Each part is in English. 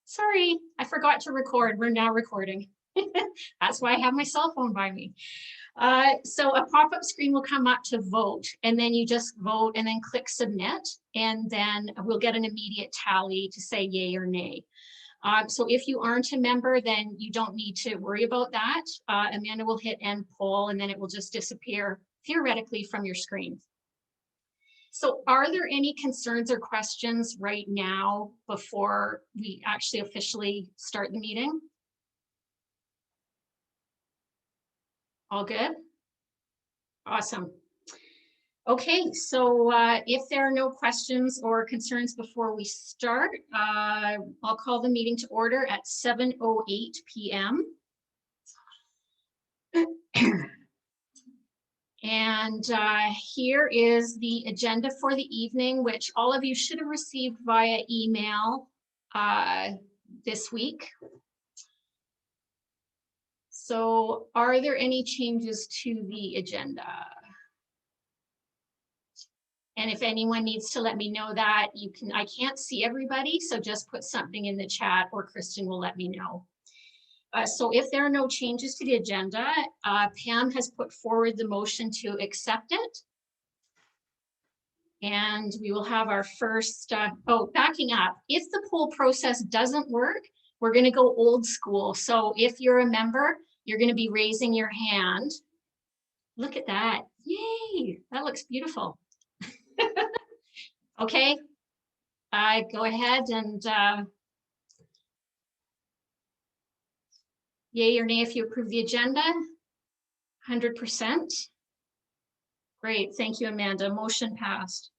Sorry, I forgot to record. We're now recording. That's why I have my cell phone by me. So a pop-up screen will come up to vote, and then you just vote and then click submit, and then we'll get an immediate tally to say yay or nay. So if you aren't a member, then you don't need to worry about that. Amanda will hit end poll, and then it will just disappear theoretically from your screen. So are there any concerns or questions right now before we actually officially start the meeting? All good? Awesome. Okay, so if there are no questions or concerns before we start, I'll call the meeting to order at 7:08 p.m. And here is the agenda for the evening, which all of you should have received via email this week. So are there any changes to the agenda? And if anyone needs to let me know that, you can, I can't see everybody, so just put something in the chat or Kristen will let me know. So if there are no changes to the agenda, Pam has put forward the motion to accept it. And we will have our first, backing up. If the poll process doesn't work, we're gonna go old school. So if you're a member, you're gonna be raising your hand. Look at that, yay, that looks beautiful. Okay, go ahead and yay or nay if you approve the agenda. 100%. Great, thank you, Amanda. Motion passed.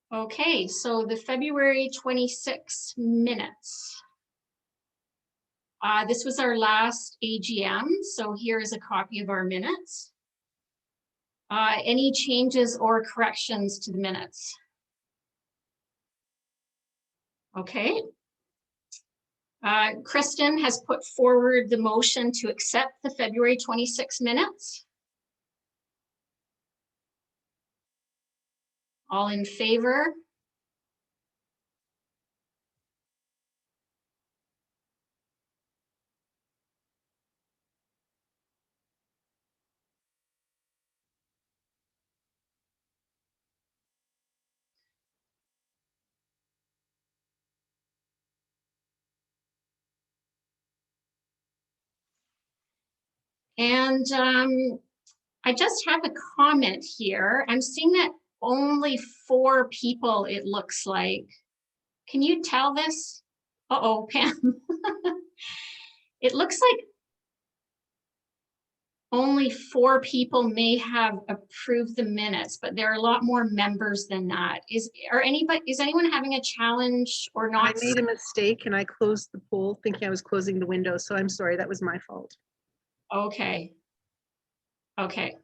Okay, so the February 26 minutes. This was our last AGM, so here is a copy of our minutes. Any changes or corrections to the minutes? Okay. Kristen has put forward the motion to accept the February 26 minutes. All in favor? And I just have a comment here. I'm seeing that only 4 people, it looks like. Can you tell this? Uh-oh, Pam. It looks like only 4 people may have approved the minutes, but there are a lot more members than that. Is anyone having a challenge or not? I made a mistake and I closed the poll thinking I was closing the window, so I'm sorry, that was my fault. Okay. Okay.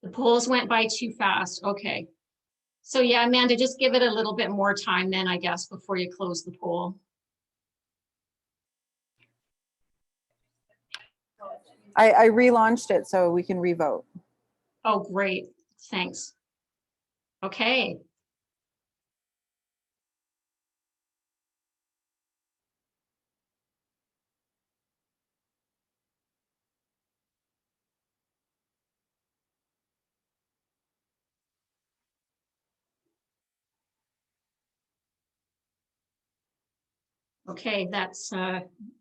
The polls went by too fast. Okay. So yeah, Amanda, just give it a little bit more time then, I guess, before you close the poll. I relaunched it so we can revote. Oh, great. Thanks. Okay. Okay, that's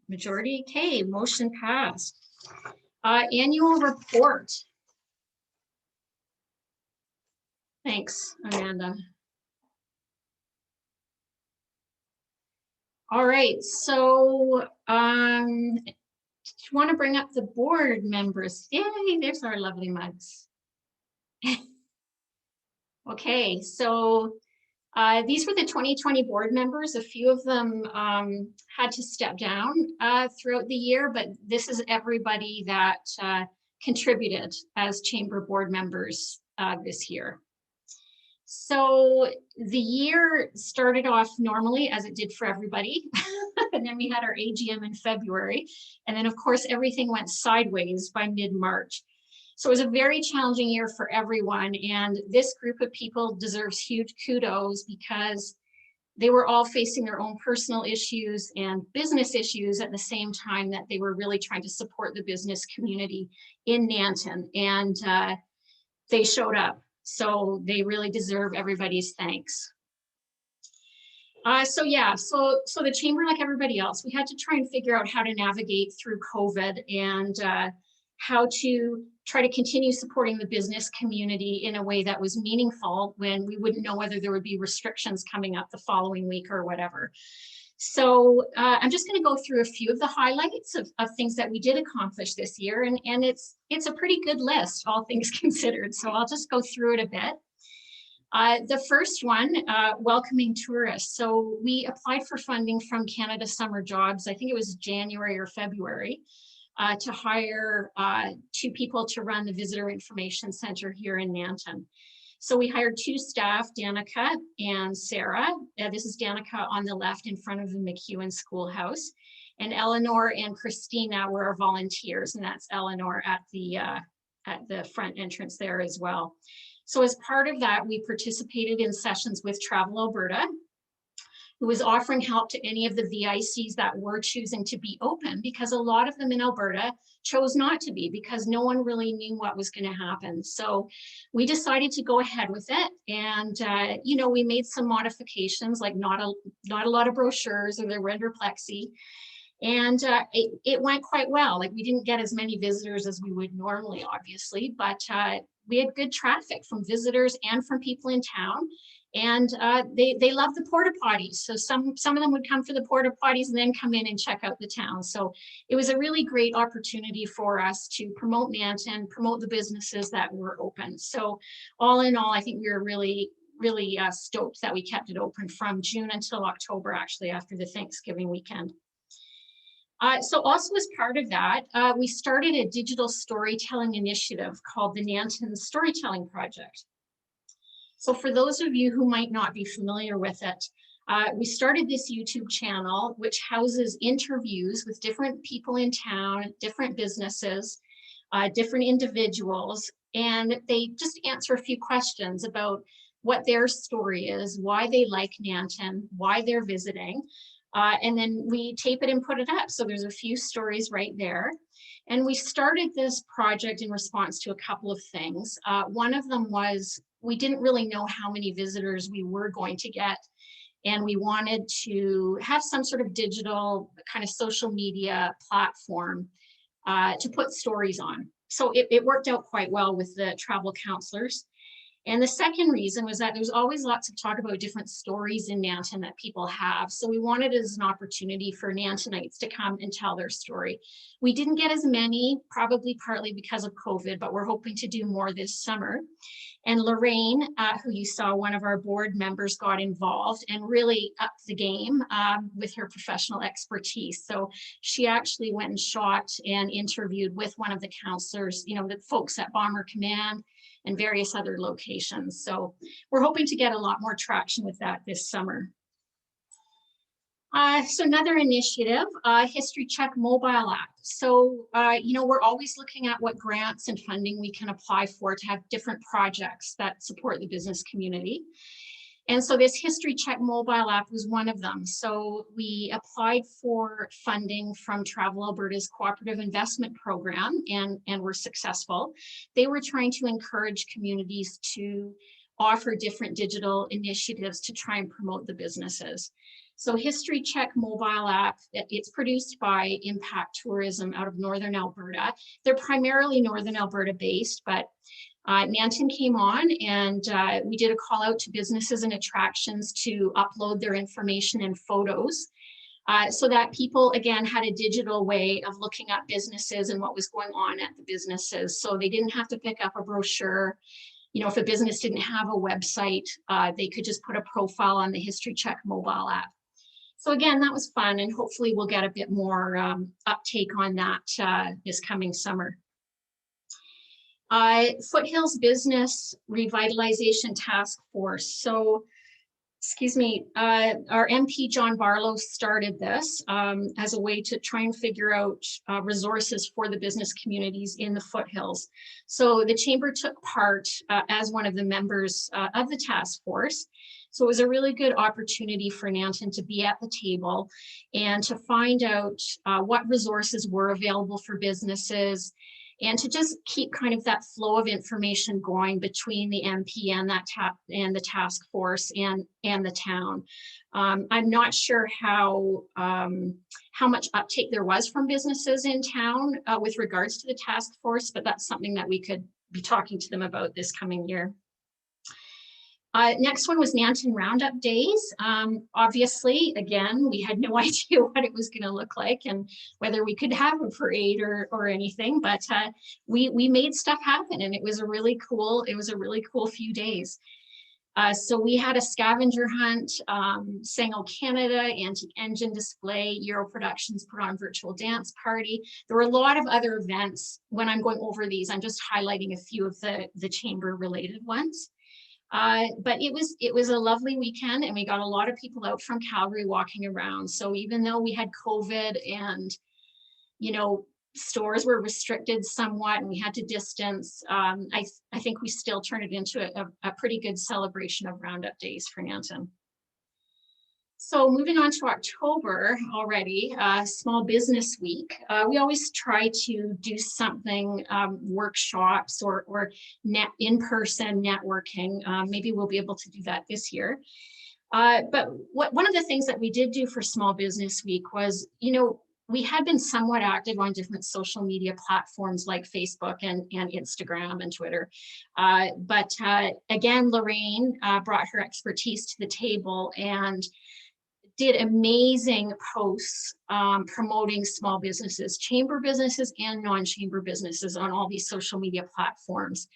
majority. Okay, motion passed. Annual report. Thanks, Amanda. All right, so do you want to bring up the board members? Yay, there's our lovely mugs. Okay, so These were the 2020 board members. A few of them had to step down throughout the year, but this is everybody that contributed as chamber board members this year. So the year started off normally, as it did for everybody. And then we had our AGM in February. And then of course, everything went sideways by mid-March. So it was a very challenging year for everyone. And this group of people deserves huge kudos because they were all facing their own personal issues and business issues at the same time that they were really trying to support the business community in Nanton. And they showed up. So they really deserve everybody's thanks. So the chamber, like everybody else, we had to try and figure out how to navigate through COVID and how to try to continue supporting the business community in a way that was meaningful when we wouldn't know whether there would be restrictions coming up the following week or whatever. So I'm just going to go through a few of the highlights of things that we did accomplish this year, and it's a pretty good list, all things considered. So I'll just go through it a bit. The first one, welcoming tourists. So we applied for funding from Canada Summer Jobs, I think it was January or February, to hire 2 people to run the Visitor Information Center here in Nanton. So we hired 2 staff, Danica and Sarah. This is Danica on the left in front of the McEwen Schoolhouse. And Eleanor and Christina were our volunteers, and that's Eleanor at the front entrance there as well. So as part of that, we participated in sessions with Travel Alberta, who was offering help to any of the VICs that were choosing to be open, because a lot of them in Alberta chose not to be because no one really knew what was going to happen. So we decided to go ahead with it. And, you know, we made some modifications, like not a lot of brochures, or they were under plexi. And it went quite well. Like, we didn't get as many visitors as we would normally, obviously, but we had good traffic from visitors and from people in town. And they love the porta potties. So some of them would come for the porta potties and then come in and check out the town. So it was a really great opportunity for us to promote Nanton, promote the businesses that were open. So all in all, I think we were really stoked that we kept it open from June until October, actually, after the Thanksgiving weekend. So also as part of that, we started a digital storytelling initiative called the Nanton Storytelling Project. So for those of you who might not be familiar with it, we started this YouTube channel, which houses interviews with different people in town, different businesses, different individuals, and they just answer a few questions about what their story is, why they like Nanton, why they're visiting. And then we tape it and put it up. So there's a few stories right there. And we started this project in response to a couple of things. One of them was we didn't really know how many visitors we were going to get. And we wanted to have some sort of digital kind of social media platform to put stories on. So it worked out quite well with the travel counselors. And the second reason was that there's always lots of talk about different stories in Nanton that people have. So we wanted it as an opportunity for Nantonites to come and tell their story. We didn't get as many, probably partly because of COVID, but we're hoping to do more this summer. And Lorraine, who you saw, one of our board members, got involved and really upped the game with her professional expertise. So she actually went and shot and interviewed with one of the counselors, you know, the folks at Bomber Command and various other locations. So we're hoping to get a lot more traction with that this summer. So another initiative, History Check mobile app. So, you know, we're always looking at what grants and funding we can apply for to have different projects that support the business community. And so this History Check mobile app was one of them. So we applied for funding from Travel Alberta's Cooperative Investment Program and were successful. They were trying to encourage communities to offer different digital initiatives to try and promote the businesses. So History Check mobile app, it's produced by Impact Tourism out of Northern Alberta. They're primarily Northern Alberta based, but Nanton came on and we did a call out to businesses and attractions to upload their information and photos so that people, again, had a digital way of looking at businesses and what was going on at the businesses. So they didn't have to pick up a brochure. you know, if a business didn't have a website, they could just put a profile on the History Check mobile app. So again, that was fun, and hopefully we'll get a bit more uptake on that this coming summer. Foothills Business Revitalization Task Force. So, excuse me, our MP John Barlow started this as a way to try and figure out resources for the business communities in the foothills. So the Chamber took part as one of the members of the task force. So it was a really good opportunity for Nanton to be at the table and to find out what resources were available for businesses, and to just keep kind of that flow of information going between the MP and the task force and the town. I'm not sure how much uptake there was from businesses in town with regards to the task force, but that's something that we could be talking to them about this coming year. Next one was Nanton Roundup Days. Obviously, again, we had no idea what it was going to look like and whether we could have a parade or anything, but we made stuff happen, and it was a really cool few days. So we had a scavenger hunt, Sango Canada, Antique Engine display, Euro Productions put on virtual dance party. There were a lot of other events. When I'm going over these, I'm just highlighting a few of the chamber related ones. But it was a lovely weekend, and we got a lot of people out from Calgary walking around. So even though we had COVID and, you know, stores were restricted somewhat and we had to distance, I think we still turned it into a pretty good celebration of Roundup Days for Nanton. So moving on to October already, Small Business Week. We always try to do something, workshops or in-person networking. Maybe we'll be able to do that this year. But one of the things that we did do for Small Business Week was, you know, we had been somewhat active on different social media platforms like Facebook and Instagram and Twitter. But again, Lorraine brought her expertise to the table and did amazing posts promoting small businesses, chamber businesses and non-chamber businesses on all these social media platforms,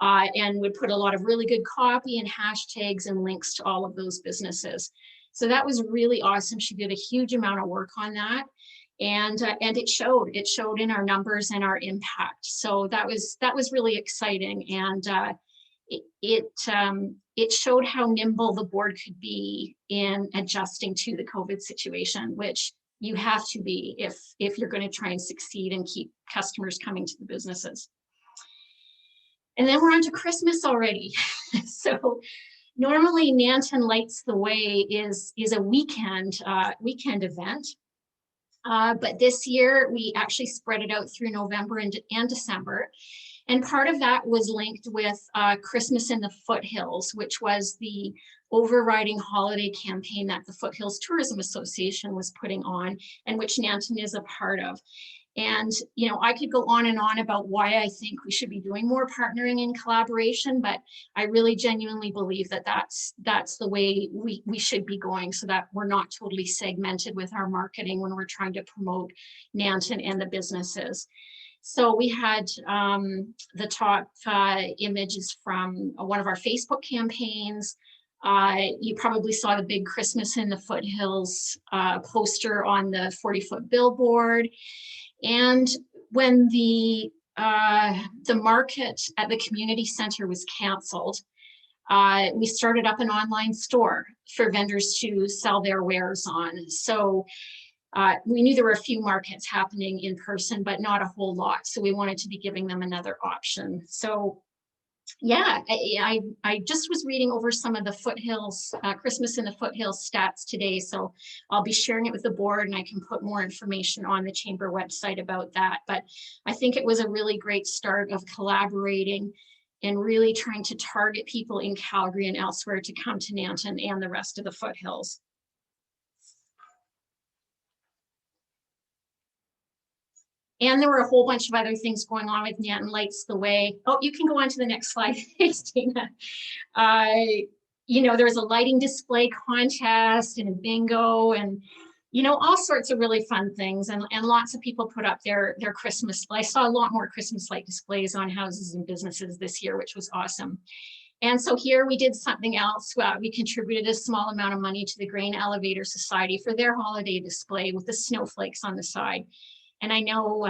and would put a lot of really good copy and hashtags and links to all of those businesses. So that was really awesome. She did a huge amount of work on that, and it showed in our numbers and our impact. So that was really exciting, and it showed how nimble the board could be in adjusting to the COVID situation, which you have to be if you're going to try and succeed and keep customers coming to the businesses. And then we're on to Christmas already. So normally Nanton Lights the Way is a weekend event. But this year we actually spread it out through November and December. And part of that was linked with Christmas in the Foothills, which was the overriding holiday campaign that the Foothills Tourism Association was putting on, and which Nanton is a part of. And, you know, I could go on and on about why I think we should be doing more partnering and collaboration, but I really genuinely believe that that's the way we should be going, so that we're not totally segmented with our marketing when we're trying to promote Nanton and the businesses. So we had the top images from one of our Facebook campaigns. You probably saw the big Christmas in the Foothills poster on the 40-foot billboard. And when the market at the community center was canceled, we started up an online store for vendors to sell their wares on. So we knew there were a few markets happening in person, but not a whole lot. So we wanted to be giving them another option. So yeah, I just was reading over some of the Foothills, Christmas in the Foothills stats today. So I'll be sharing it with the board, and I can put more information on the chamber website about that. But I think it was a really great start of collaborating and really trying to target people in Calgary and elsewhere to come to Nanton and the rest of the Foothills. And there were a whole bunch of other things going on with Nanton Lights the Way. Oh, you can go on to the next slide, Tina. You know, there was a lighting display contest and a bingo, and you know, all sorts of really fun things, and lots of people put up their Christmas. I saw a lot more Christmas light displays on houses and businesses this year, which was awesome. And so here we did something else. We contributed a small amount of money to the Grain Elevator Society for their holiday display with the snowflakes on the side. And I know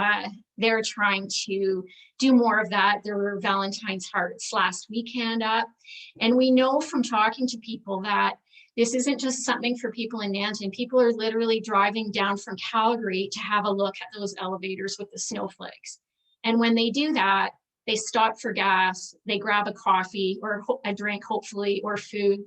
they're trying to do more of that. There were Valentine's hearts last weekend up. And we know from talking to people that this isn't just something for people in Nanton. People are literally driving down from Calgary to have a look at those elevators with the snowflakes. And when they do that, they stop for gas, they grab a coffee or a drink, hopefully, or food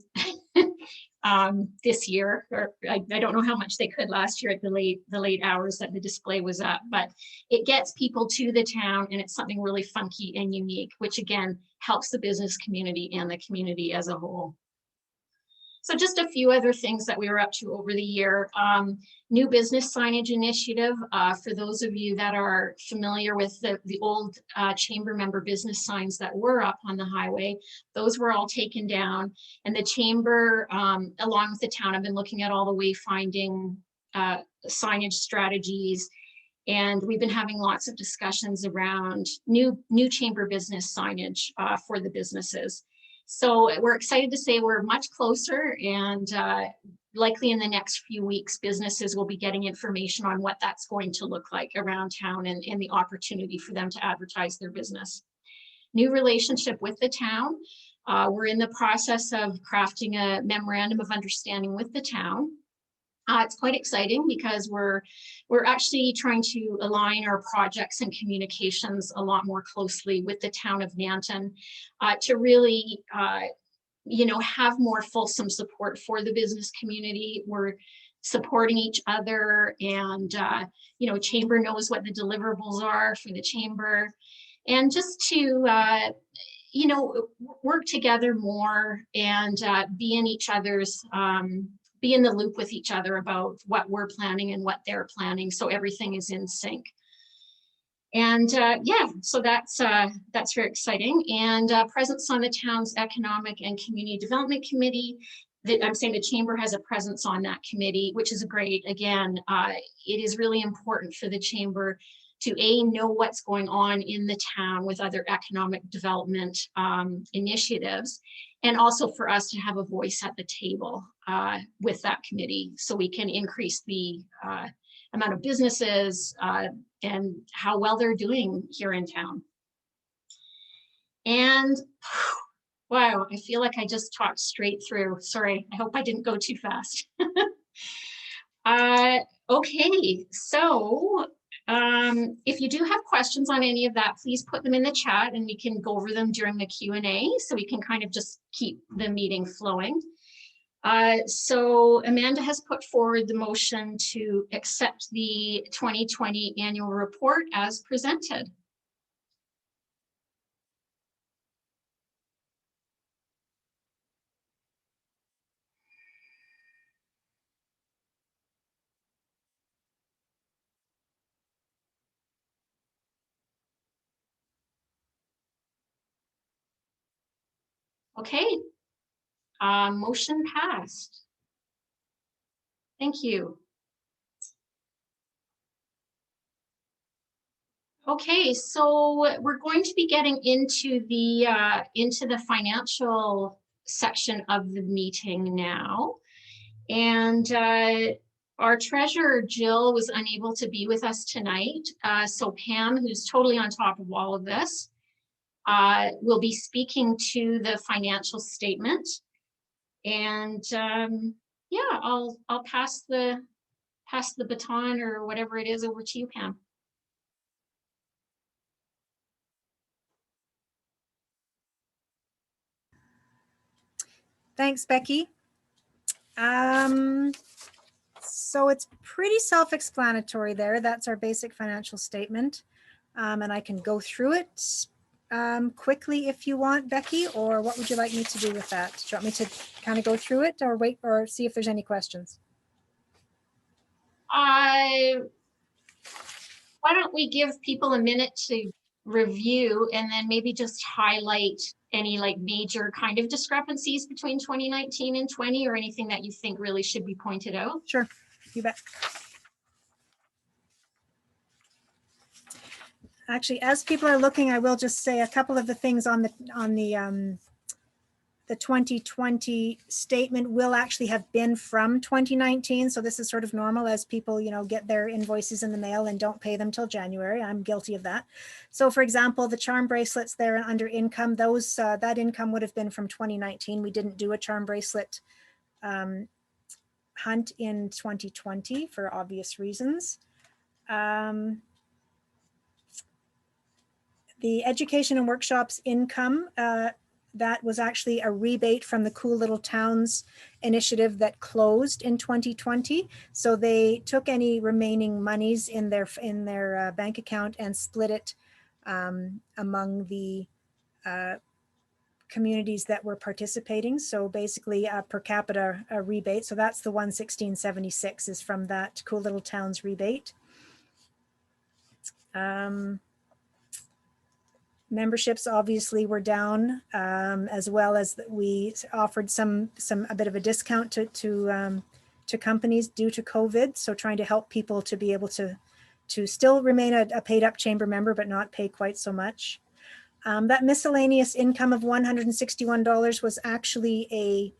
this year. Or I don't know how much they could last year at the late hours that the display was up, but it gets people to the town, and it's something really funky and unique, which again helps the business community and the community as a whole. So just a few other things that we were up to over the year. New business signage initiative. For those of you that are familiar with the old chamber member business signs that were up on the highway, those were all taken down. And the chamber, along with the town, have been looking at all the wayfinding signage strategies. And we've been having lots of discussions around new chamber business signage for the businesses. So we're excited to say we're much closer, and likely in the next few weeks, businesses will be getting information on what that's going to look like around town, and the opportunity for them to advertise their business. New relationship with the town. We're in the process of crafting a memorandum of understanding with the town. It's quite exciting because we're actually trying to align our projects and communications a lot more closely with the town of Nanton to really, you know, have more fulsome support for the business community. We're supporting each other, and you know, chamber knows what the deliverables are for the chamber, and just to you know, work together more and be in each other's be in the loop with each other about what we're planning and what they're planning, so everything is in sync. And yeah, so that's very exciting. And presence on the town's Economic and Community Development Committee. I'm saying the chamber has a presence on that committee, which is great. Again, it is really important for the chamber to know what's going on in the town with other economic development initiatives, and also for us to have a voice at the table with that committee, so we can increase the amount of businesses and how well they're doing here in town. And wow, I feel like I just talked straight through. Sorry, I hope I didn't go too fast. Okay, so if you do have questions on any of that, please put them in the chat and we can go over them during the Q&A, so we can kind of just keep the meeting flowing. So Amanda has put forward the motion to accept the 2020 annual report as presented. Okay, motion passed. Thank you. Okay, so we're going to be getting into the financial section of the meeting now. And our treasurer, Jill, was unable to be with us tonight. So Pam, who's totally on top of all of this, will be speaking to the financial statement. And yeah, I'll pass the baton or whatever it is over to you, Pam. Thanks, Becky. So it's pretty self-explanatory there. That's our basic financial statement. And I can go through it quickly if you want, Becky, or what would you like me to do with that? Do you want me to kind of go through it, or wait, or see if there's any questions? Why don't we give people a minute to review, and then maybe just highlight any like major kind of discrepancies between 2019 and 20, or anything that you think really should be pointed out? Sure. You bet. Actually, as people are looking, I will just say a couple of the things on the 2020 statement will actually have been from 2019. So this is sort of normal as people, get their invoices in the mail and don't pay them till January. I'm guilty of that. So for example, the charm bracelets there under income, those that income would have been from 2019. We didn't do a charm bracelet hunt in 2020 for obvious reasons. The education and workshops income, that was actually a rebate from the Cool Little Towns initiative that closed in 2020. So they took any remaining monies in their bank account and split it among the communities that were participating. So basically a per capita rebate. So that's the 116.76 is from that Cool Little Towns rebate. Memberships obviously were down, as well as we offered a bit of a discount to companies due to COVID. So trying to help people to be able to still remain a paid up chamber member, but not pay quite so much. That miscellaneous income of $161 was actually a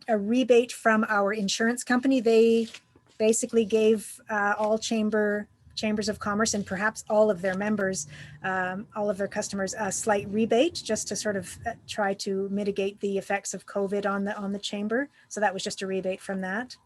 rebate from our insurance company. They basically gave all chambers of commerce and perhaps all of their members, all of their customers, a slight rebate just to sort of try to mitigate the effects of COVID on the chamber. So that was just a rebate from that.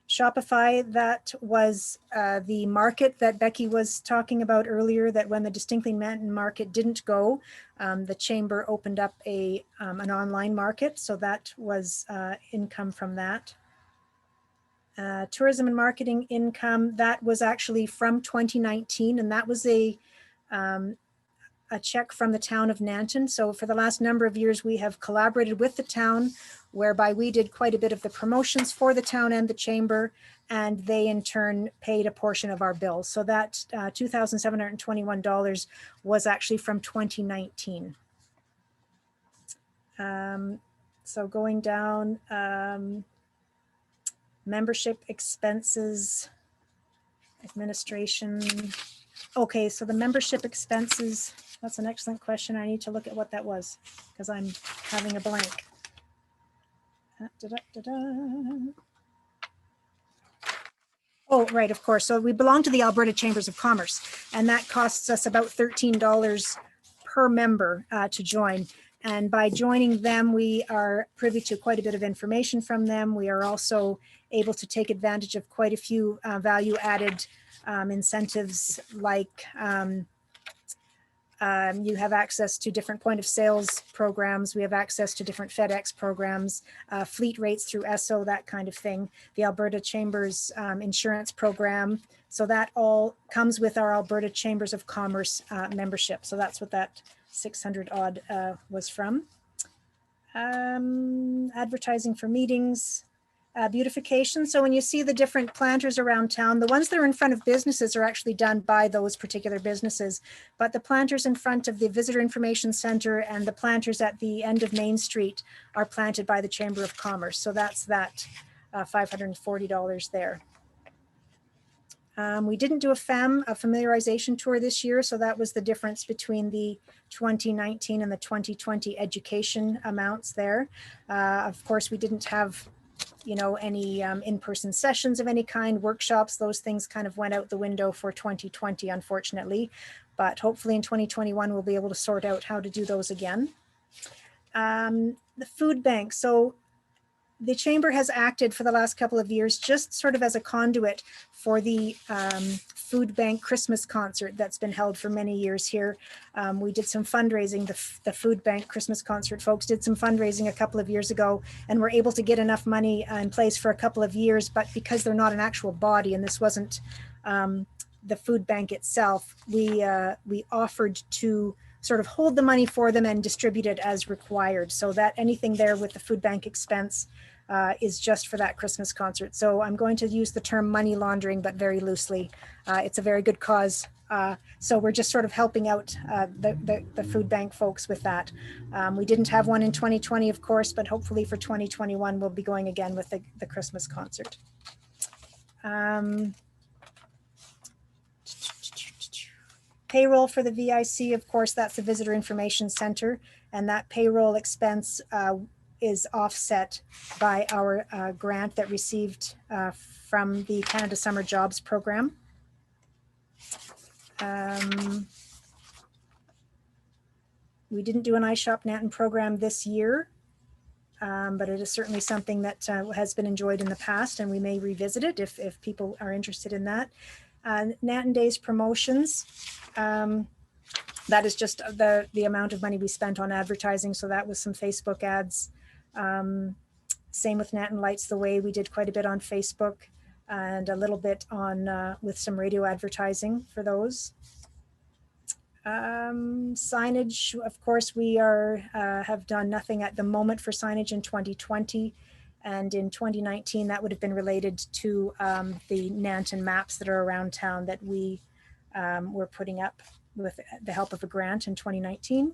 Shopify, that was the market that Becky was talking about earlier, that when the Distinctly Nanton market didn't go, the chamber opened up an online market. So that was income from that. Tourism and marketing income, that was actually from 2019, and that was a check from the town of Nanton. So for the last number of years, we have collaborated with the town, whereby we did quite a bit of the promotions for the town and the chamber, and they in turn paid a portion of our bills. So that $2,721 was actually from 2019. So going down, membership expenses, administration. Okay, so the membership expenses, that's an excellent question. I need to look at what that was because I'm having a blank. Oh, right, of course. So we belong to the Alberta Chambers of Commerce, and that costs us about $13 per member to join. And by joining them, we are privy to quite a bit of information from them. We are also able to take advantage of quite a few value-added incentives, like you have access to different point of sales programs. We have access to different FedEx programs, fleet rates through ESSO, that kind of thing. The Alberta Chambers insurance program. So that all comes with our Alberta Chambers of Commerce membership. So that's what that 600 odd was from. Advertising for meetings. Beautification. So when you see the different planters around town, the ones that are in front of businesses are actually done by those particular businesses, but the planters in front of the Visitor Information Center and the planters at the end of Main Street are planted by the Chamber of Commerce. So that's that $540 there. We didn't do a familiarization tour this year, so that was the difference between the 2019 and the 2020 education amounts there. Of course, we didn't have any in-person sessions of any kind, workshops, those things kind of went out the window for 2020, unfortunately, but hopefully in 2021, we'll be able to sort out how to do those again. The food bank. So the chamber has acted for the last couple of years just sort of as a conduit for the food bank Christmas concert that's been held for many years here. We did some fundraising, the food bank Christmas concert folks did some fundraising a couple of years ago and were able to get enough money in place for a couple of years, but because they're not an actual body and this wasn't the food bank itself, we offered to sort of hold the money for them and distribute it as required, so that anything there with the food bank expense is just for that Christmas concert. So I'm going to use the term money laundering, but very loosely. It's a very good cause. So we're just sort of helping out the food bank folks with that. We didn't have one in 2020, of course, but hopefully for 2021, we'll be going again with the Christmas concert. Payroll for the VIC, of course, that's the Visitor Information Center, and that payroll expense is offset by our grant that received from the Canada Summer Jobs Program. We didn't do an iShop Nanton program this year, but it is certainly something that has been enjoyed in the past, and we may revisit it if people are interested in that. Nanton Days promotions, that is just the amount of money we spent on advertising. So that was some Facebook ads. Same with Nanton Lights the Way. We did quite a bit on Facebook and a little bit on with some radio advertising for those. Signage, of course, we have done nothing at the moment for signage in 2020. And in 2019, that would have been related to the Nanton maps that are around town that we were putting up with the help of a grant in 2019.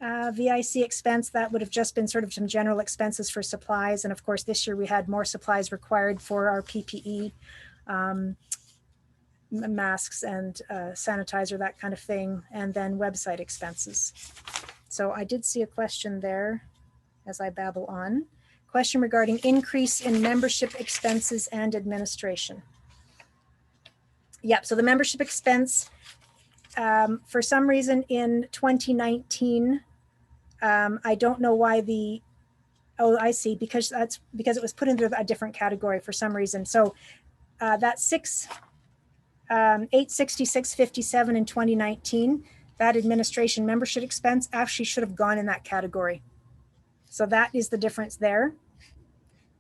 VIC expense, that would have just been sort of some general expenses for supplies. And of course, this year we had more supplies required for our PPE, masks and sanitizer, that kind of thing. And then website expenses. So I did see a question there as I babble on. Question regarding increase in membership expenses and administration. Yep, so the membership expense, for some reason in 2019, I don't know why oh, I see, because it was put into a different category for some reason. So that 866.57 in 2019, that administration membership expense actually should have gone in that category. So that is the difference there.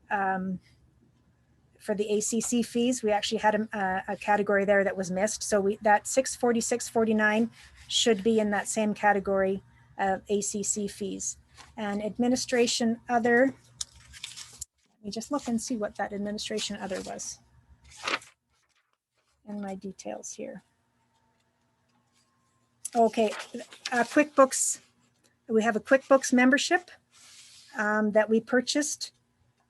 For the ACC fees, we actually had a category there that was missed. So that 646.49 should be in that same category of ACC fees. And administration other, let me just look and see what that administration other was in my details here. Okay, QuickBooks, we have a QuickBooks membership that we purchased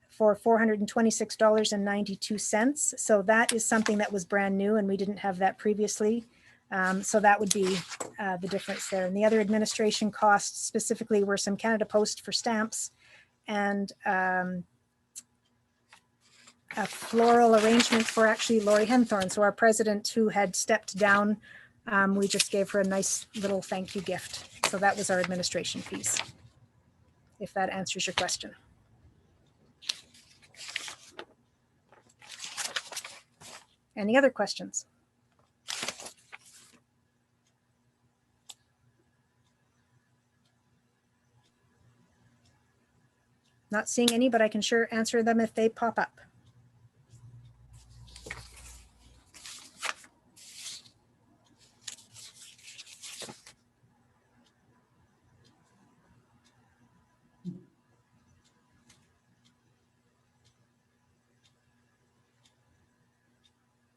for $426.92. So that is something that was brand new and we didn't have that previously. So that would be the difference there. And the other administration costs specifically were some Canada Post for stamps and a floral arrangement for actually Lori Henthorne. So our president who had stepped down, we just gave her a nice little thank you gift. So that was our administration fees, if that answers your question. Any other questions? Not seeing any, but I can sure answer them if they pop up.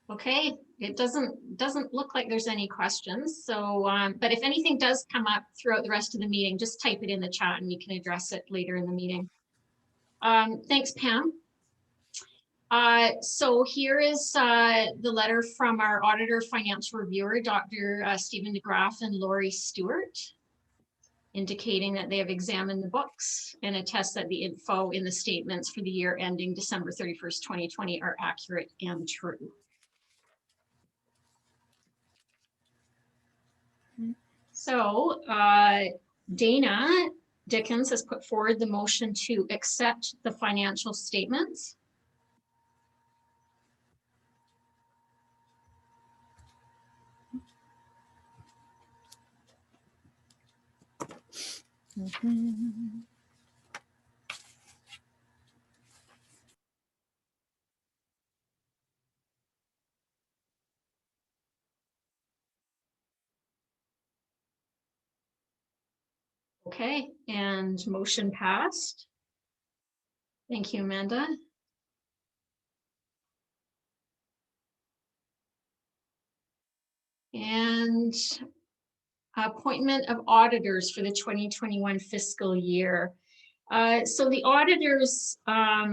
Okay, it doesn't look like there's any questions. So, but if anything does come up throughout the rest of the meeting, just type it in the chat and we can address it later in the meeting. Thanks, Pam. So here is the letter from our auditor financial reviewer, Dr. Stephen DeGraff and Lori Stewart, indicating that they have examined the books and attest that the info in the statements for the year ending December 31st, 2020 are accurate and true. So Dana Dickens has put forward the motion to accept the financial statements. Okay, and motion passed. Thank you, Amanda. And appointment of auditors for the 2021 fiscal year. So the auditors are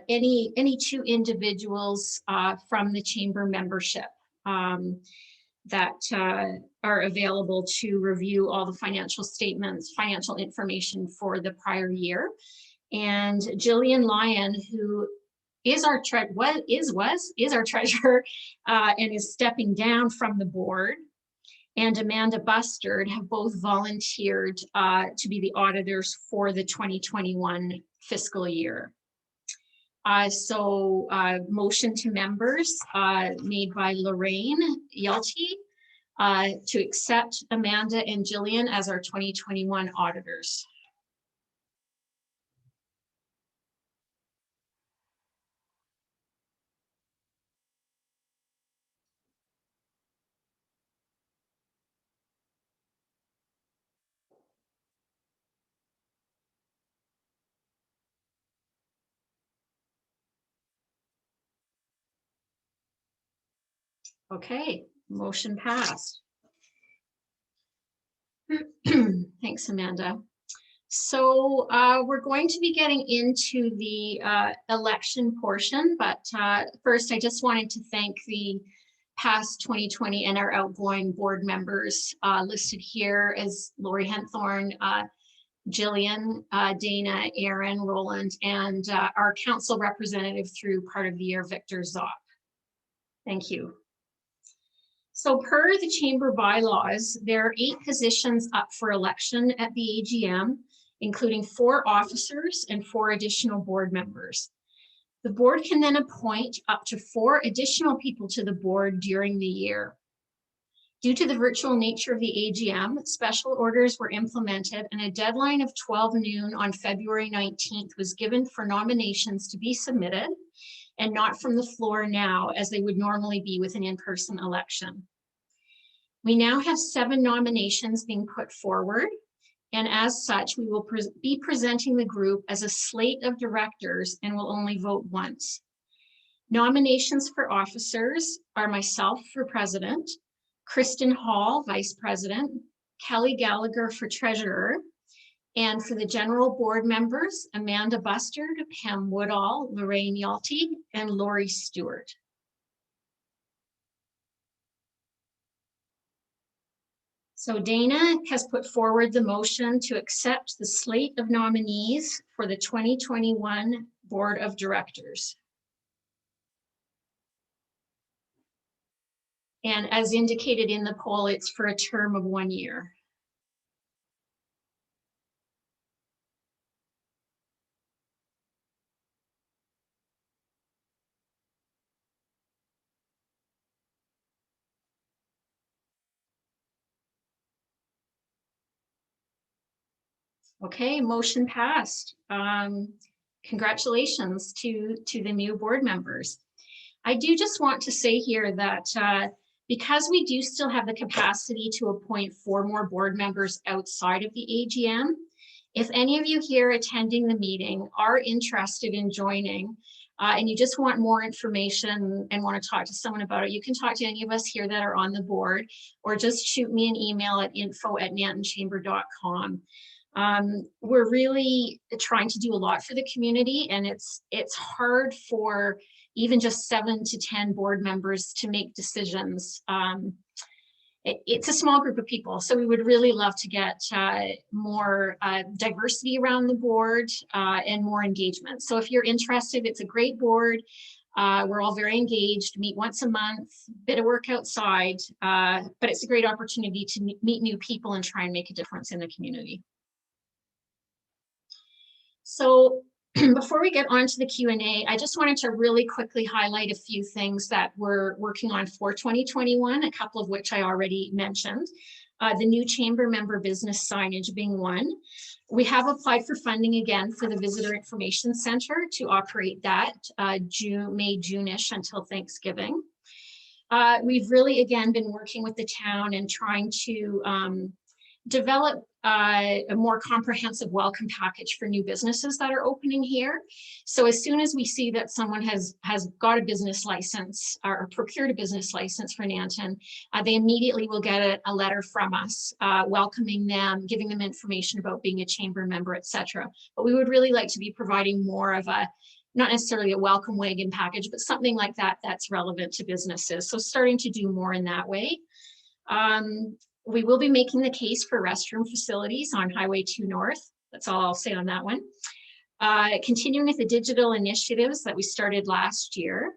any two individuals from the chamber membership that are available to review all the financial statements, financial information for the prior year. And Jillian Lyon, who is our treasurer and is stepping down from the board, and Amanda Bustard have both volunteered to be the auditors for the 2021 fiscal year. Motion to members made by Lorraine Yelty to accept Amanda and Jillian as our 2021 auditors. Okay, motion passed. Thanks, Amanda. So we're going to be getting into the election portion, but first I just wanted to thank the past 2020 and our outgoing board members listed here as Lori Henthorn, Jillian, Dana, Aaron, Roland, and our council representative through part of the year, Victor Zopp. Thank you. So per the chamber bylaws, there are 8 positions up for election at the AGM, including 4 officers and 4 additional board members. The board can then appoint up to 4 additional people to the board during the year. Due to the virtual nature of the AGM, special orders were implemented and a deadline of 12 noon on February 19th was given for nominations to be submitted, and not from the floor now as they would normally be with an in-person election. We now have 7 nominations being put forward, and as such, we will be presenting the group as a slate of directors and will only vote once. Nominations for officers are myself for president, Kristen Hall, vice president, Kelly Gallagher for treasurer, and for the general board members, Amanda Bustard, Pam Woodall, Lorraine Yalty, and Lori Stewart. So Dana has put forward the motion to accept the slate of nominees for the 2021 Board of Directors. And as indicated in the poll, it's for a term of 1 year. Okay, motion passed. Congratulations to the new board members. I do just want to say here that because we do still have the capacity to appoint 4 more board members outside of the AGM, if any of you here attending the meeting are interested in joining and you just want more information and want to talk to someone about it, you can talk to any of us here that are on the board, or just shoot me an email at info@nantonchamber.com. We're really trying to do a lot for the community, and it's hard for even just 7 to 10 board members to make decisions. It's a small group of people, so we would really love to get more diversity around the board and more engagement. So if you're interested, it's a great board. We're all very engaged, meet once a month, bit of work outside, but it's a great opportunity to meet new people and try and make a difference in the community. So before we get on to the Q&A, I just wanted to really quickly highlight a few things that we're working on for 2021, a couple of which I already mentioned. The new chamber member business signage being one. We have applied for funding again for the Visitor Information Center to operate that May, June-ish until Thanksgiving. We've really, again, been working with the town and trying to develop a more comprehensive welcome package for new businesses that are opening here. So as soon as we see that someone has got a business license or procured a business license for Nanton, they immediately will get a letter from us welcoming them, giving them information about being a chamber member, etc. But we would really like to be providing more of a, not necessarily a welcome wagon package, but something like that that's relevant to businesses. So starting to do more in that way. We will be making the case for restroom facilities on Highway 2 North. That's all I'll say on that one. Continuing with the digital initiatives that we started last year.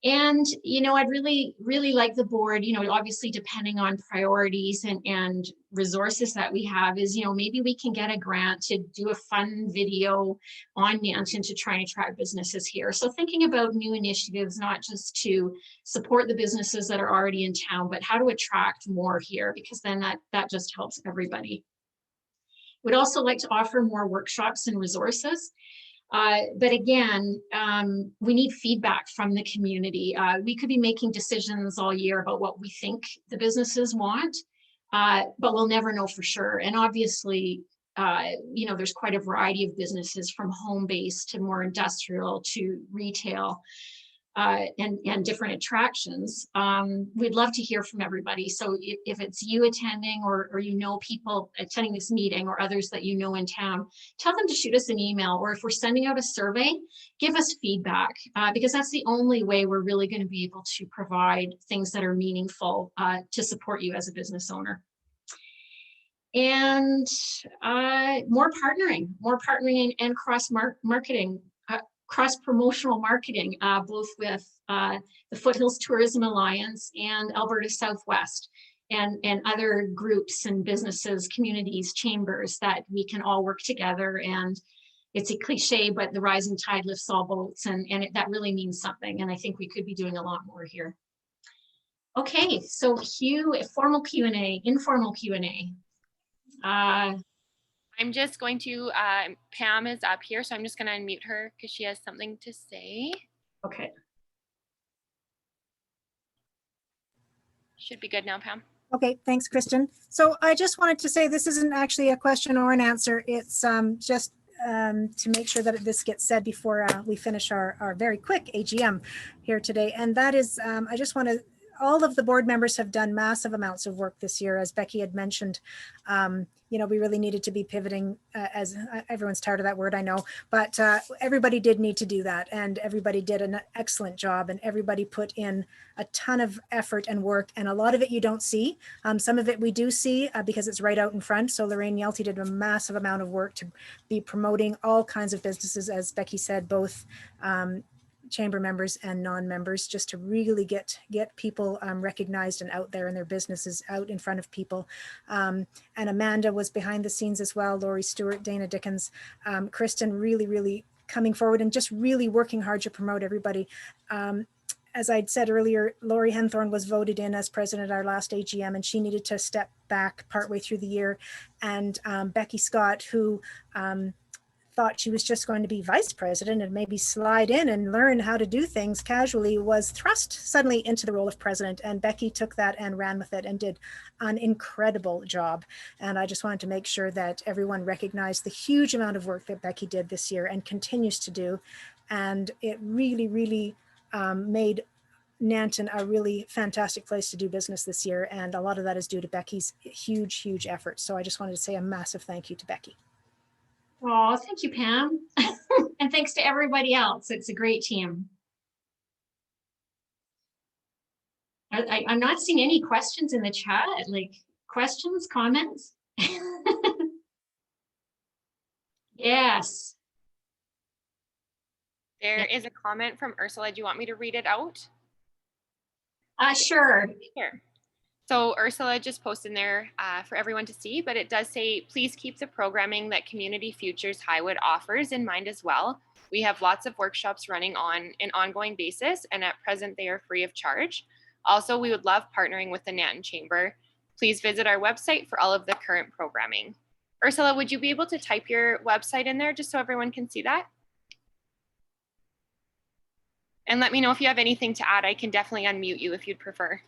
And, you know, I'd really like the board, you know, obviously depending on priorities and resources that we have is, you know, maybe we can get a grant to do a fun video on Nanton to try and attract businesses here. So thinking about new initiatives, not just to support the businesses that are already in town, but how to attract more here, because then that just helps everybody. We'd also like to offer more workshops and resources. But again, we need feedback from the community. We could be making decisions all year about what we think the businesses want, but we'll never know for sure. And obviously, you know, there's quite a variety of businesses from home-based to more industrial to retail. And different attractions. We'd love to hear from everybody. So if it's you attending or you know people attending this meeting or others that you know in town, tell them to shoot us an email, or if we're sending out a survey, give us feedback, because that's the only way we're really going to be able to provide things that are meaningful to support you as a business owner. And more partnering and cross-marketing. Cross-promotional marketing, both with the Foothills Tourism Alliance and Alberta Southwest and other groups and businesses, communities, chambers that we can all work together. And it's a cliche, but the rising tide lifts all boats, and that really means something. And I think we could be doing a lot more here. Okay, so formal Q&A, informal Q&A. I'm just going to, Pam is up here, so I'm just going to unmute her because she has something to say. Okay. Should be good now, Pam. Okay, thanks, Kristen. So I just wanted to say this isn't actually a question or an answer. It's just to make sure that this gets said before we finish our very quick AGM here today. And that is, I just want to, all of the board members have done massive amounts of work this year, as Becky had mentioned. You know, we really needed to be pivoting, as everyone's tired of that word, I know, but everybody did need to do that, and everybody did an excellent job, and everybody put in a ton of effort and work, and a lot of it you don't see. Some of it we do see because it's right out in front. So Lorraine Yelty did a massive amount of work to be promoting all kinds of businesses, as Becky said, both chamber members and non-members, just to really get people recognized and out there and their businesses out in front of people. And Amanda was behind the scenes as well, Laurie Stewart, Dana Dickens, Kristen really coming forward and just really working hard to promote everybody. As I'd said earlier, Laurie Henthorne was voted in as president at our last AGM, and she needed to step back partway through the year. And Becky Scott, who thought she was just going to be vice president and maybe slide in and learn how to do things casually, was thrust suddenly into the role of president. And Becky took that and ran with it and did an incredible job. And I just wanted to make sure that everyone recognized the huge amount of work that Becky did this year and continues to do. And it really made Nanton a really fantastic place to do business this year. And a lot of that is due to Becky's huge effort. So I just wanted to say a massive thank you to Becky. Oh, thank you, Pam. And thanks to everybody else. It's a great team. I'm not seeing any questions in the chat, like questions, comments. Yes. There is a comment from Ursula. Do you want me to read it out? Sure. Here. So Ursula just posted in there for everyone to see, but it does say, please keep the programming that Community Futures Highwood offers in mind as well. We have lots of workshops running on an ongoing basis, and at present they are free of charge. Also, we would love partnering with the Nanton Chamber. Please visit our website for all of the current programming. Ursula, would you be able to type your website in there just so everyone can see that? And let me know if you have anything to add. I can definitely unmute you if you'd prefer.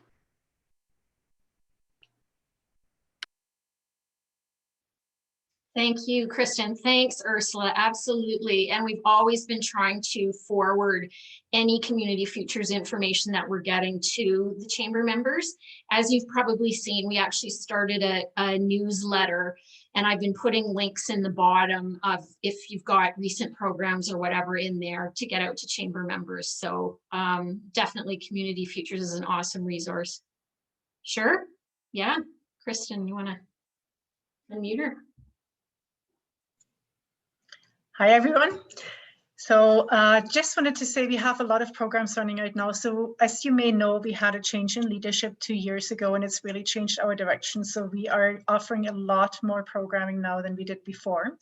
Thank you, Kristen. Thanks, Ursula. Absolutely. And we've always been trying to forward any community futures information that we're getting to the chamber members. As you've probably seen, we actually started a newsletter, and I've been putting links in the bottom of if you've got recent programs or whatever in there to get out to chamber members. So definitely Community Futures is an awesome resource. Sure. Yeah. Kristen, you want to unmute her? Hi, everyone. So just wanted to say we have a lot of programs running right now. So as you may know, we had a change in leadership 2 years ago, and it's really changed our direction. So we are offering a lot more programming now than we did before.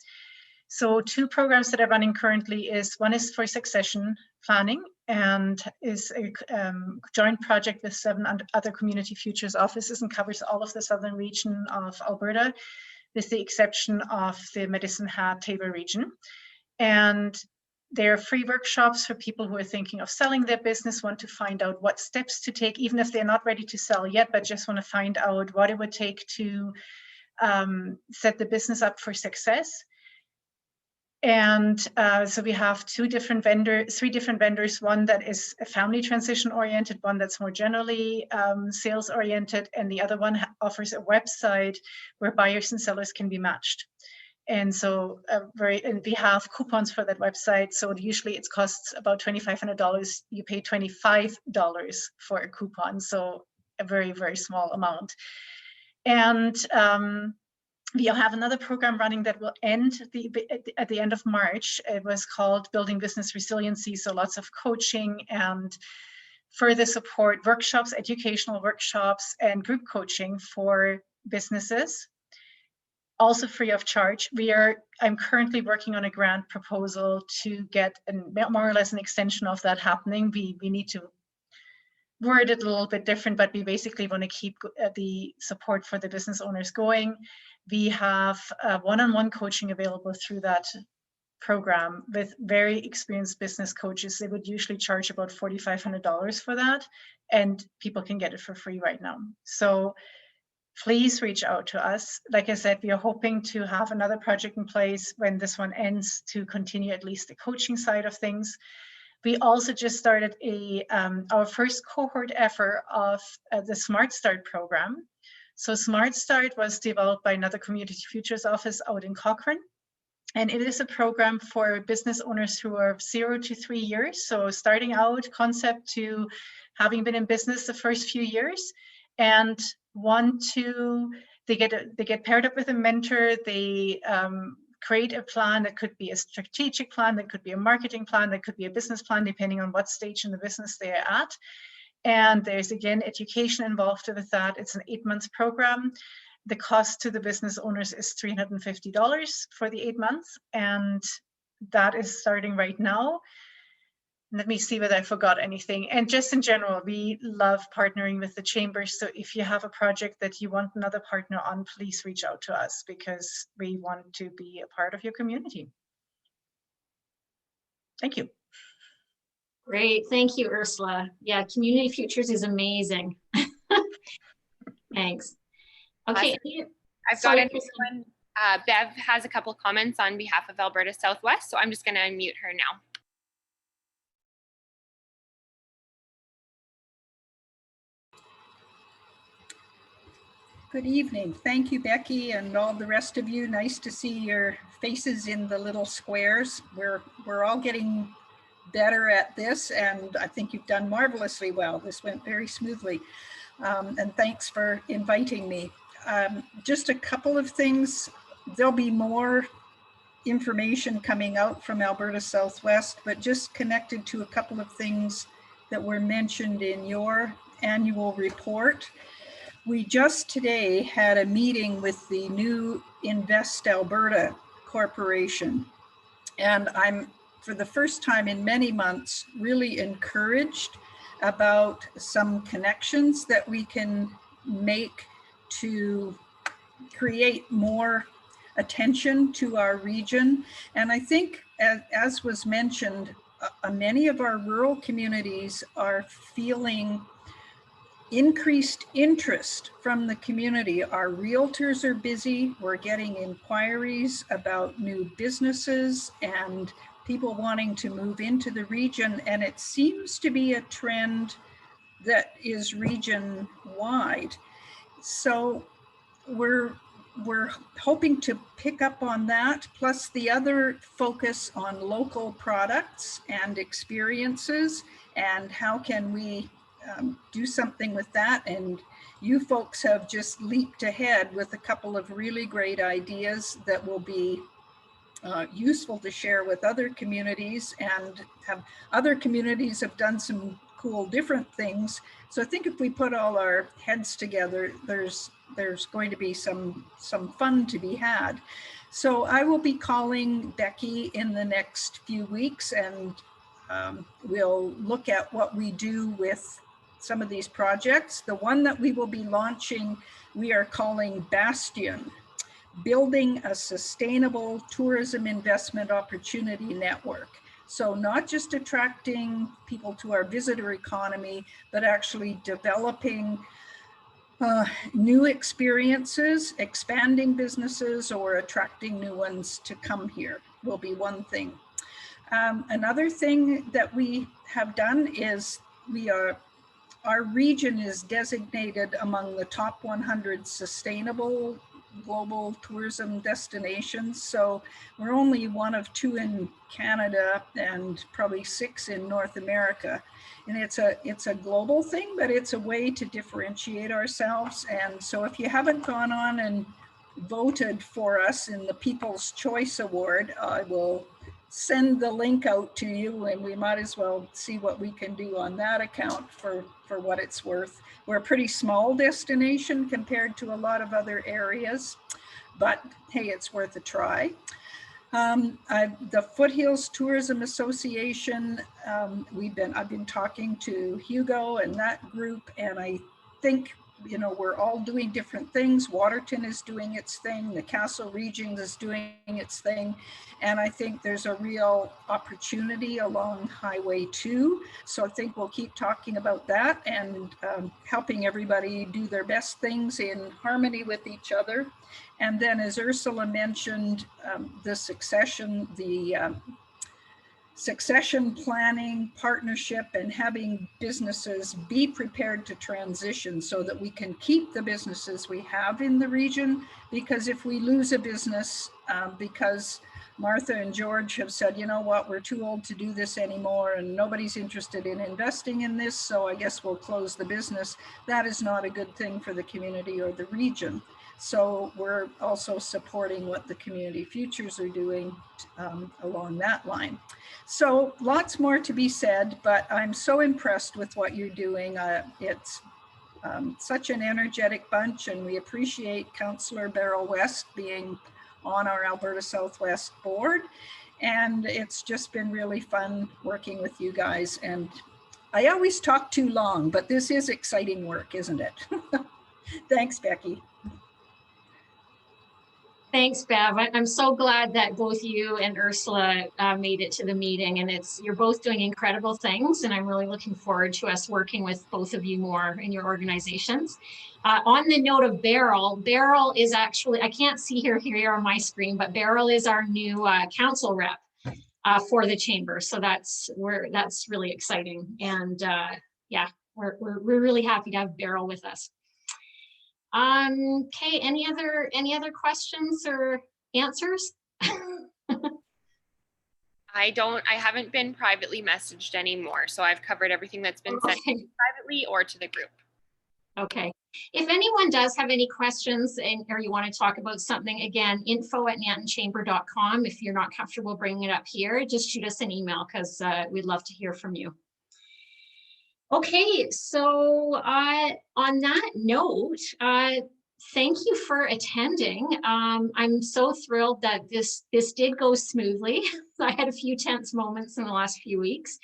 So 2 programs that are running currently is one is for succession planning and is a joint project with 7 other Community Futures offices and covers all of the southern region of Alberta, with the exception of the Medicine Hat Taber region. And there are free workshops for people who are thinking of selling their business, want to find out what steps to take, even if they're not ready to sell yet, but just want to find out what it would take to set the business up for success. And so we have 3 different vendors, one that is a family transition oriented, one that's more generally sales oriented, and the other one offers a website where buyers and sellers can be matched. And so and we have coupons for that website. So usually it costs about $2,500. You pay $25 for a coupon. So a very, very small amount. And we'll have another program running that will end at the end of March. It was called Building Business Resiliency. So lots of coaching and further support workshops, educational workshops, and group coaching for businesses. Also free of charge. I'm currently working on a grant proposal to get more or less an extension of that happening. We need to word it a little bit different, but we basically want to keep the support for the business owners going. We have one-on-one coaching available through that program with very experienced business coaches. They would usually charge about $4,500 for that, and people can get it for free right now. So please reach out to us. Like I said, we are hoping to have another project in place when this one ends to continue at least the coaching side of things. We also just started our first cohort effort of the Smart Start program. So Smart Start was developed by another Community Futures office out in Cochrane. And it is a program for business owners who are 0 to 3 years. So starting out concept to having been in business the first few years, and they get paired up with a mentor. They create a plan that could be a strategic plan, that could be a marketing plan, that could be a business plan, depending on what stage in the business they are at. And there's again education involved with that. It's an 8-month program. The cost to the business owners is $350 for the 8 months, and that is starting right now. Let me see whether I forgot anything. And just in general, we love partnering with the chambers. So if you have a project that you want another partner on, please reach out to us because we want to be a part of your community. Thank you. Great. Thank you, Ursula. Yeah, Community Futures is amazing. Thanks. Okay. I've got another one. Bev has a couple comments on behalf of Alberta Southwest, so I'm just going to unmute her now. Good evening. Thank you, Becky, and all the rest of you. Nice to see your faces in the little squares. We're all getting better at this, and I think you've done marvelously well. This went very smoothly, and thanks for inviting me. Just a couple of things. There'll be more information coming out from Alberta Southwest, but just connected to a couple of things that were mentioned in your annual report. We just today had a meeting with the new Invest Alberta Corporation, and I'm, for the first time in many months, really encouraged about some connections that we can make to create more attention to our region. And I think, as was mentioned, many of our rural communities are feeling increased interest from the community. Our realtors are busy. We're getting inquiries about new businesses and people wanting to move into the region. And it seems to be a trend that is region wide. So we're hoping to pick up on that, plus the other focus on local products and experiences, and how can we do something with that. And you folks have just leaped ahead with a couple of really great ideas that will be useful to share with other communities, and other communities have done some cool different things. So I think if we put all our heads together, there's going to be some fun to be had. So I will be calling Becky in the next few weeks, and we'll look at what we do with some of these projects. The one that we will be launching, we are calling Bastion, Building a Sustainable Tourism Investment Opportunity Network. So not just attracting people to our visitor economy, but actually developing new experiences, expanding businesses, or attracting new ones to come here will be one thing. Another thing that we have done is our region is designated among the top 100 sustainable global tourism destinations. So we're only one of 2 in Canada and probably 6 in North America. And it's a global thing, but it's a way to differentiate ourselves. And so if you haven't gone on and voted for us in the People's Choice Award, I will send the link out to you, and we might as well see what we can do on that account for what it's worth. We're a pretty small destination compared to a lot of other areas, but hey, it's worth a try. The Foothills Tourism Association, I've been talking to Hugo and that group, and I think, you know, we're all doing different things. Waterton is doing its thing. The Castle Region is doing its thing. And I think there's a real opportunity along Highway 2. So I think we'll keep talking about that and helping everybody do their best things in harmony with each other. And then, as Ursula mentioned, the succession planning, partnership, and having businesses be prepared to transition so that we can keep the businesses we have in the region. Because if we lose a business because Martha and George have said, you know what, we're too old to do this anymore and nobody's interested in investing in this, so I guess we'll close the business, that is not a good thing for the community or the region. So we're also supporting what the Community Futures are doing along that line. So lots more to be said, but I'm so impressed with what you're doing. It's such an energetic bunch, and we appreciate Councillor Beryl West being on our Alberta Southwest board. And it's just been really fun working with you guys. And I always talk too long, but this is exciting work, isn't it? Thanks, Becky. Thanks, Bev. I'm so glad that both you and Ursula made it to the meeting, and you're both doing incredible things, and I'm really looking forward to us working with both of you more in your organizations. On the note of Beryl is actually, I can't see her here on my screen, but Beryl is our new council rep for the chamber. So that's really exciting. And yeah, we're really happy to have Beryl with us. Okay, any other questions or answers? I haven't been privately messaged anymore. So I've covered everything that's been sent privately or to the group. Okay. If anyone does have any questions or you want to talk about something, again, info@nantonchamber.com. If you're not comfortable bringing it up here, just shoot us an email because we'd love to hear from you. Okay, so on that note, thank you for attending. I'm so thrilled that this did go smoothly. I had a few tense moments in the last few weeks.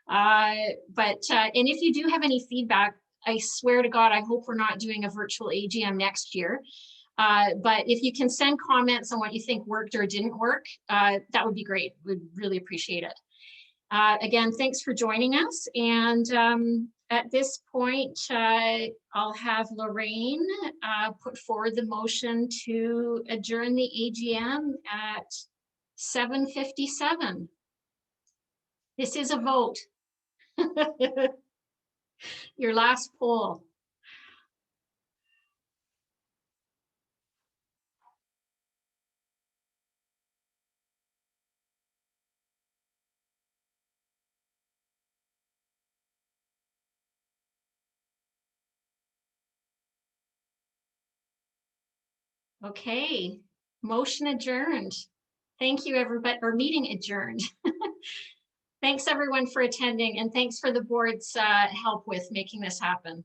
And if you do have any feedback, I swear to God, I hope we're not doing a virtual AGM next year. But if you can send comments on what you think worked or didn't work, that would be great. We'd really appreciate it. Again, thanks for joining us, and At this point, I'll have Lorraine put forward the motion to adjourn the AGM at 7:57. This is a vote. Your last poll. Okay, motion adjourned. Thank you, everybody, or meeting adjourned. Thanks, everyone, for attending, and thanks for the board's help with making this happen.